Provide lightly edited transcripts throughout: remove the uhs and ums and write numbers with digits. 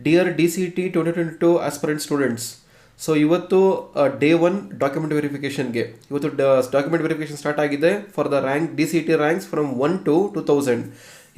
Dear DCET 2022 aspirant students. So ಇವತ್ತು day 1 document ವೆರಿಫಿಕೇಷನ್ಗೆ ಇವತ್ತು ಡಾಕ್ಯುಮೆಂಟ್ ವೆರಿಫಿಕೇಷನ್ ಸ್ಟಾರ್ಟ್ ಆಗಿದೆ for the rank DCET ranks from 1 to 2000.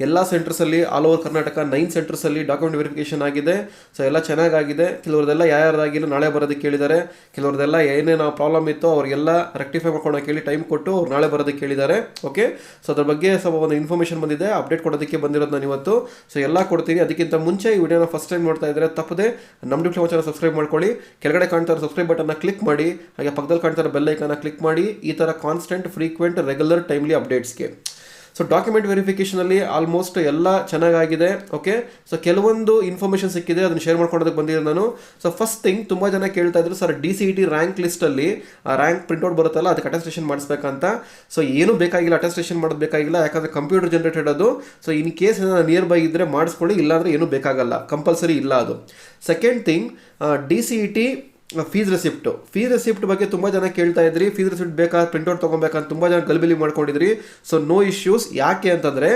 ಎಲ್ಲ ಸೆಂಟರ್ಸಲ್ಲಿ ಆಲ್ ಓವರ್ ಕರ್ನಾಟಕ 9 ಸೆಂಟರ್ಸಲ್ಲಿ ಡಾಕ್ಯುಮೆಂಟ್ ವೆರಿಫಿಕೇಷನ್ ಆಗಿದೆ. ಸೊ ಎಲ್ಲ ಚೆನ್ನಾಗಾಗಿದೆ. ಕೆಲವ್ರದೆಲ್ಲ ಯಾರ್ಯಾರಾಗಿಲ್ಲ ನಾಳೆ ಬರೋದಕ್ಕೆ ಕೇಳಿದ್ದಾರೆ. ಕೆಲವ್ರದೆಲ್ಲ ಏನೇನು ಪ್ರಾಬ್ಲಮ್ ಇತ್ತು ಅವ್ರಿಗೆಲ್ಲ ರೆಕ್ಟಿಫೈ ಮಾಡ್ಕೊಂಡು ಕೇಳಿ ಟೈಮ್ ಕೊಟ್ಟು ಅವ್ರು ನಾಳೆ ಬರೋದಕ್ಕೆ ಕೇಳಿದ್ದಾರೆ. ಓಕೆ, ಸೊ ಅದ್ರ ಬಗ್ಗೆ ಸ್ವಲ್ಪ ಒಂದು ಇನ್ಫಾರ್ಮೇಷನ್ ಬಂದಿದೆ, ಅಪ್ಡೇಟ್ ಕೊಡೋದಕ್ಕೆ ಬಂದಿರೋದು ನಾನು ಇವತ್ತು. ಸೊ ಎಲ್ಲ ಕೊಡ್ತೀನಿ. ಅದಕ್ಕಿಂತ ಮುಂಚೆ ಈ ವಿಡಿಯೋನ ಫಸ್ಟ್ ಟೈಮ್ ನೋಡ್ತಾ ಇದ್ದರೆ ತಪ್ಪದೆ ನಮ್ಮ ಡಿಪ್ಲೊಮಾ ಚಾನಲ್ ಸಬ್ಸ್ಕ್ರೈಬ್ ಮಾಡ್ಕೊಳ್ಳಿ. ಕೆಳಗಡೆ ಕಾಣ್ತಾ ಇರೋ ಸಬ್ಸ್ಕ್ರೈಬ್ ಬಟನ್ನ ಕ್ಲಿಕ್ ಮಾಡಿ, ಹಾಗೆ ಪಕ್ಕದಲ್ಲಿ ಕಾಣ್ತಾ ಇರೋ ಬೆಲ್ ಐಕಾನ ಕ್ಲಿಕ್ ಮಾಡಿ. ಈ ಥರ ಕಾನ್ಸ್ಟೆಂಟ್, ಫ್ರೀಕ್ವೆಂಟ್, ರೆಗ್ಯುಲರ್, ಟೈಮ್ಲಿ ಅಪ್ಡೇಟ್ಸ್ಗೆ. ಸೊ ಡಾಕ್ಯುಮೆಂಟ್ ವೆರಿಫಿಕೇಷನಲ್ಲಿ ಆಲ್ಮೋಸ್ಟ್ ಎಲ್ಲ ಚೆನ್ನಾಗಾಗಿದೆ. ಓಕೆ, ಸೊ ಕೆಲವೊಂದು ಇನ್ಫಾರ್ಮೇಷನ್ ಸಿಕ್ಕಿದೆ, ಅದನ್ನು ಶೇರ್ ಮಾಡ್ಕೊಳೋದಕ್ಕೆ ಬಂದಿದ್ದೆ ನಾನು. ಸೊ ಫಸ್ಟ್ ಥಿಂಗ್, ತುಂಬ ಜನ ಕೇಳ್ತಾ ಇದ್ರು ಸರ್ DCET ರ್ಯಾಂಕ್ ಲಿಸ್ಟಲ್ಲಿ ರ್ಯಾಂಕ್ ಪ್ರಿಂಟ್ಔಟ್ ಬರುತ್ತಲ್ಲ ಅದಕ್ಕೆ ಅಟೆಸ್ಟೇಷನ್ ಮಾಡಿಸ್ಬೇಕಂತ. ಸೊ ಏನೂ ಬೇಕಾಗಿಲ್ಲ, ಅಟೆಸ್ಟೇಷನ್ ಮಾಡೋದು ಬೇಕಾಗಿಲ್ಲ, ಯಾಕಂದರೆ ಕಂಪ್ಯೂಟರ್ ಜನರೇಟೆಡ್ ಅದು. So in case near by ಇದ್ದರೆ ಮಾಡಿಸ್ಕೊಳ್ಳಿ, ಇಲ್ಲಾಂದರೆ ಏನೂ ಬೇಕಾಗಲ್ಲ, ಕಂಪಲ್ಸರಿ ಇಲ್ಲ ಅದು. Second thing, DCET fees receipt ಬಗ್ಗೆ ತುಂಬ ಜನ ಕೇಳ್ತಾ ಇದ್ರಿ. ಫೀಸ್ ರೆಸಿಪ್ಟ್ ಬೇಕಾ, ಪ್ರಿಂಟ್ಔಟ್ ತೊಗೊಬೇಕಂತ ತುಂಬ ಜನ ಗಲ್ಬಿಲಿ ಮಾಡ್ಕೊಂಡಿದ್ರಿ. So no issues. ಯಾಕೆ ಅಂತಂದರೆ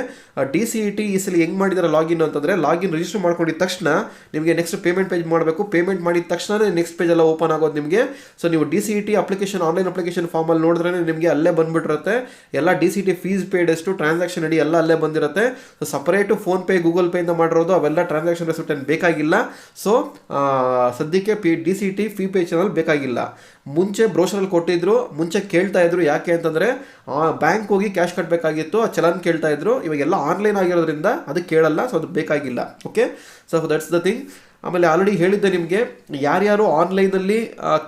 DCET ಈ ಸಲ ಹೆಂಗೆ ಮಾಡಿದಾರೆ ಲಾಗಿನ್ ಅಂತಂದರೆ, ಲಾಗಿನ್ ರಿಜಿಸ್ಟರ್ ಮಾಡ್ಕೊಂಡಿದ್ದ ತಕ್ಷಣ ನಿಮಗೆ ನೆಕ್ಸ್ಟ್ ಪೇಮೆಂಟ್ ಪೇಜ್ ಮಾಡಬೇಕು. ಪೇಮೆಂಟ್ ಮಾಡಿದ ತಕ್ಷಣ ನೆಕ್ಸ್ಟ್ ಪೇಜ್ ಎಲ್ಲ ಓಪನ್ ಆಗೋದು ನಿಮಗೆ. ಸೊ ನೀವು DCET ಅಪ್ಲಿಕೇಶನ್, ಆನ್ಲೈನ್ ಅಪ್ಲಿಕೇಶನ್ ಫಾರ್ಮಲ್ಲಿ ನೋಡಿದ್ರೆ ನಿಮಗೆ ಅಲ್ಲೇ ಬಂದುಬಿಟ್ಟಿರುತ್ತೆ. ಎಲ್ಲ DCET ಫೀಸ್ ಪೇಡ್ ಎಷ್ಟು, ಟ್ರಾನ್ಸಾಕ್ಷನ್ ಐಡಿ ಎಲ್ಲ ಅಲ್ಲೇ ಬಂದಿರುತ್ತೆ. ಸೊ ಸಪರೇಟು ಫೋನ್ಪೇ, ಗೂಗಲ್ ಪೇಯಿಂದ ಮಾಡಿರೋದು ಅವೆಲ್ಲ ಟ್ರಾನ್ಸಾಕ್ಷನ್ ರೆಸಿಪ್ಟ್ ಏನು ಬೇಕಾಗಿಲ್ಲ. ಸೊ ಸದ್ಯಕ್ಕೆ DCET ಫೀ ಪೇ ಚಾನಲ್ ಬೇಕಾಗಿಲ್ಲ. ಮುಂಚೆ ಬ್ರೋಷರಲ್ಲಿ ಕೊಟ್ಟಿದ್ರು, ಮುಂಚೆ ಕೇಳ್ತಾ ಇದ್ರು. ಯಾಕೆ ಅಂತಂದರೆ ಬ್ಯಾಂಕ್ ಹೋಗಿ ಕ್ಯಾಶ್ ಕಟ್ಟಬೇಕಾಗಿತ್ತು, ಆ ಚಲನ್ ಕೇಳ್ತಾ ಇದ್ರು. ಇವಾಗೆಲ್ಲ ಆನ್ಲೈನ್ ಆಗಿರೋದ್ರಿಂದ ಅದಕ್ಕೆ ಕೇಳಲ್ಲ. ಸೊ ಅದು ಬೇಕಾಗಿಲ್ಲ. Okay, so that's the thing. ಆಮೇಲೆ ಆಲ್ರೆಡಿ ಹೇಳಿದ್ದೆ ನಿಮಗೆ, ಯಾರ್ಯಾರು ಆನ್ಲೈನಲ್ಲಿ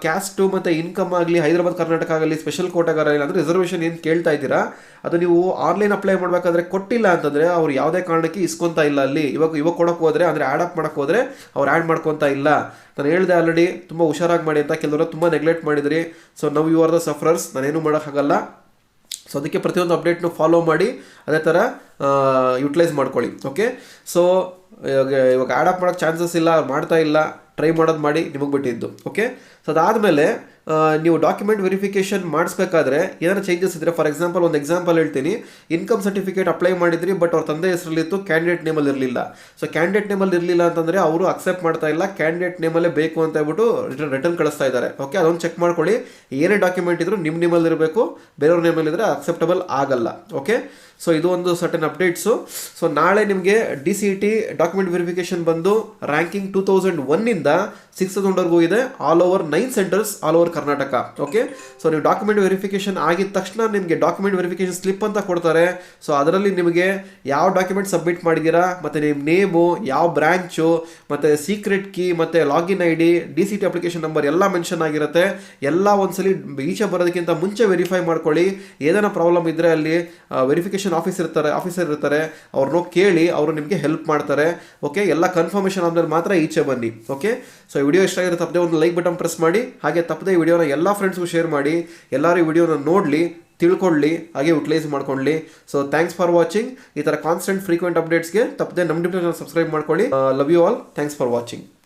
ಕ್ಯಾಸ್ಟು ಮತ್ತು ಇನ್ಕಮ್ ಆಗಲಿ, ಹೈದರಾಬಾದ್ ಕರ್ನಾಟಕ ಆಗಲಿ, ಸ್ಪೆಷಲ್ ಕೋಟಾಗಾರ ಇಲ್ಲ ಅಂದರೆ ರಿಸರ್ವೇಷನ್ ಏನು ಕೇಳ್ತಾ ಇದ್ದೀರಾ, ಅದು ನೀವು ಆನ್ಲೈನ್ ಅಪ್ಲೈ ಮಾಡಬೇಕಾದ್ರೆ ಕೊಟ್ಟಿಲ್ಲ ಅಂತಂದರೆ ಅವ್ರು ಯಾವುದೇ ಕಾರಣಕ್ಕೆ ಇಸ್ಕೊತಾ ಇಲ್ಲ. ಅಲ್ಲಿ ಇವಾಗ ಕೊಡೋಕೆ ಹೋದರೆ, ಅಂದರೆ ಆ್ಯಡ್ ಅಪ್ ಮಾಡೋಕ್ಕೆ ಹೋದರೆ ಅವ್ರು ಆ್ಯಡ್ ಮಾಡ್ಕೊತಾ ಇಲ್ಲ. ನಾನು ಹೇಳಿದೆ ಆಲ್ರೆಡಿ, ತುಂಬ ಹುಷಾರಾಗಿ ಮಾಡಿ ಅಂತ. ಕೆಲವರು ತುಂಬ ನೆಗ್ಲೆಕ್ಟ್ ಮಾಡಿದ್ರಿ. So now you are the sufferers. ನಾನೇನು ಮಾಡೋಕ್ಕಾಗಲ್ಲ. ಸೊ ಅದಕ್ಕೆ ಪ್ರತಿಯೊಂದು ಅಪ್ಡೇಟ್ನು ಫಾಲೋ ಮಾಡಿ ಅದೇ ಥರ ಯುಟಿಲೈಸ್ ಮಾಡ್ಕೊಳ್ಳಿ. ಓಕೆ, ಸೊ ಇವಾಗ ಆ್ಯಡ್ ಅಪ್ ಮಾಡೋಕ್ಕೆ ಚಾನ್ಸಸ್ ಇಲ್ಲ, ಮಾಡ್ತಾ ಇಲ್ಲ, ಟ್ರೈ ಮಾಡೋದು ಮಾಡಿ, ನಿಮಗೆ ಬಿಟ್ಟಿದ್ದು. ಓಕೆ, ಸೊ ಅದಾದಮೇಲೆ ನೀವು ಡಾಕ್ಯುಮೆಂಟ್ ವೆರಿಫಿಕೇಷನ್ ಮಾಡಿಸ್ಬೇಕಾದ್ರೆ ಏನಾದ್ರು ಚೇಂಜಸ್ ಇದ್ದರೆ, ಫಾರ್ ಎಕ್ಸಾಂಪಲ್ ಒಂದು ಎಕ್ಸಾಂಪಲ್ ಹೇಳ್ತೀನಿ. ಇನ್ಕಮ್ ಸರ್ಟಿಫಿಕೇಟ್ ಅಪ್ಲೈ ಮಾಡಿದ್ರಿ, ಬಟ್ ಅವ್ರ ತಂದೆ ಹೆಸರಲ್ಲಿತ್ತು, ಕ್ಯಾಂಡಿಡೇಟ್ ನೇಮಲ್ಲಿ ಇರಲಿಲ್ಲ. ಸೊ ಕ್ಯಾಂಡಿಡೇಟ್ ನೇಮಲ್ಲಿ ಇರಲಿಲ್ಲ ಅಂತಂದರೆ ಅವರು ಅಕ್ಸೆಪ್ಟ್ ಮಾಡ್ತಾ ಇಲ್ಲ, ಕ್ಯಾಂಡಿಡೇಟ್ ನೇಮಲ್ಲೇ ಬೇಕು ಅಂತ ಹೇಳ್ಬಿಟ್ಟು ರಿಟರ್ನ್ ಕಳಿಸ್ತಾ ಇದ್ದಾರೆ. ಓಕೆ, ಅದೊಂದು ಚೆಕ್ ಮಾಡ್ಕೊಳ್ಳಿ. ಏನೇ ಡಾಕ್ಯುಮೆಂಟ್ ಇದ್ರೂ ನಿಮ್ಮ ನೇಮಲ್ಲಿ ಇರಬೇಕು, ಬೇರೆಯವ್ರ ನೇಮಲ್ಲಿ ಇದ್ದರೆ ಅಕ್ಸೆಪ್ಟಬಲ್ ಆಗಲ್ಲ. ಓಕೆ, ಸೊ ಇದು ಒಂದು ಸರ್ಟನ್ ಅಪ್ಡೇಟ್ಸು. ಸೊ ನಾಳೆ ನಿಮಗೆ DCET ಡಾಕ್ಯುಮೆಂಟ್ ವೆರಿಫಿಕೇಷನ್ ಬಂದು ರ್ಯಾಂಕಿಂಗ್ 2001ಇಂದ 6000ವರೆಗೂ ಇದೆ. All over 9 centres, all over Karnataka. Okay, so ನೀವು ಡಾಕ್ಯುಮೆಂಟ್ ವೆರಿಫಿಕೇಷನ್ ಆಗಿದ ತಕ್ಷಣ ನಿಮಗೆ ಡಾಕ್ಯುಮೆಂಟ್ ವೆರಿಫಿಕೇಷನ್ ಸ್ಲಿಪ್ ಅಂತ ಕೊಡ್ತಾರೆ. ಸೊ ಅದರಲ್ಲಿ ನಿಮಗೆ ಯಾವ ಡಾಕ್ಯುಮೆಂಟ್ ಸಬ್ಮಿಟ್ ಮಾಡಿದ್ದೀರಾ, ಮತ್ತು ನಿಮ್ಮ ನೇಮು, ಯಾವ ಬ್ರ್ಯಾಂಚು, ಮತ್ತು ಸೀಕ್ರೆಟ್ ಕೀ, ಮತ್ತು login ID, DCET application number ಎಲ್ಲ ಮೆನ್ಷನ್ ಆಗಿರುತ್ತೆ. ಎಲ್ಲ ಒಂದ್ಸಲಿ ಈಚೆ ಬರೋದಕ್ಕಿಂತ ಮುಂಚೆ ವೆರಿಫೈ ಮಾಡ್ಕೊಳ್ಳಿ. ಏನಾರ ಪ್ರಾಬ್ಲಮ್ ಇದ್ದರೆ ಅಲ್ಲಿ ವೆರಿಫಿಕೇಷನ್ ಆಫೀಸರ್ ಇರ್ತಾರೆ, ಅವ್ರನ್ನೋ ಕೇಳಿ, ಅವರು ನಿಮಗೆ ಹೆಲ್ಪ್ ಮಾಡ್ತಾರೆ. ಓಕೆ, ಎಲ್ಲ ಕನ್ಫರ್ಮೇಷನ್ ಆದ್ಮೇಲೆ ಮಾತ್ರ ಈಚೆ ಬನ್ನಿ. ಓಕೆ, ಸೊ ಈ ವಿಡಿಯೋ ಇಷ್ಟ ಆಗಿರೋ ತಪ್ಪದೆ ಒಂದು ಲೈಕ್ ಬಟನ್ ಪ್ರೆಸ್ ಮಾಡಿ, ಹಾಗೆ ತಪ್ಪದೆ ಈ ವಿಡಿಯೋನ ಎಲ್ಲ ಫ್ರೆಂಡ್ಸ್ಗೂ ಶೇರ್ ಮಾಡಿ. ಎಲ್ಲರೂ ಈ ವಿಡಿಯೋನ ನೋಡಲಿ, ತಿಳ್ಕೊಳ್ಳಿ, ಹಾಗೆ ಯುಟಿಲೈಸ್ ಮಾಡ್ಕೊಳ್ಳಿ. So thanks for watching. ಈ ಥರ ಕಾನ್ಸ್ಟೆಂಟ್, ಫ್ರೀಕ್ವೆಂಟ್ ಅಪ್ಡೇಟ್ಸ್ಗೆ ತಪ್ಪದೆ ನಮ್ಮ ಡಿಪ್ಲೊಮಾ ಚಾನಲ್ ಸಬ್ಸ್ಕ್ರೈಬ್ ಮಾಡ್ಕೊಳ್ಳಿ. Love you all. Thanks for watching.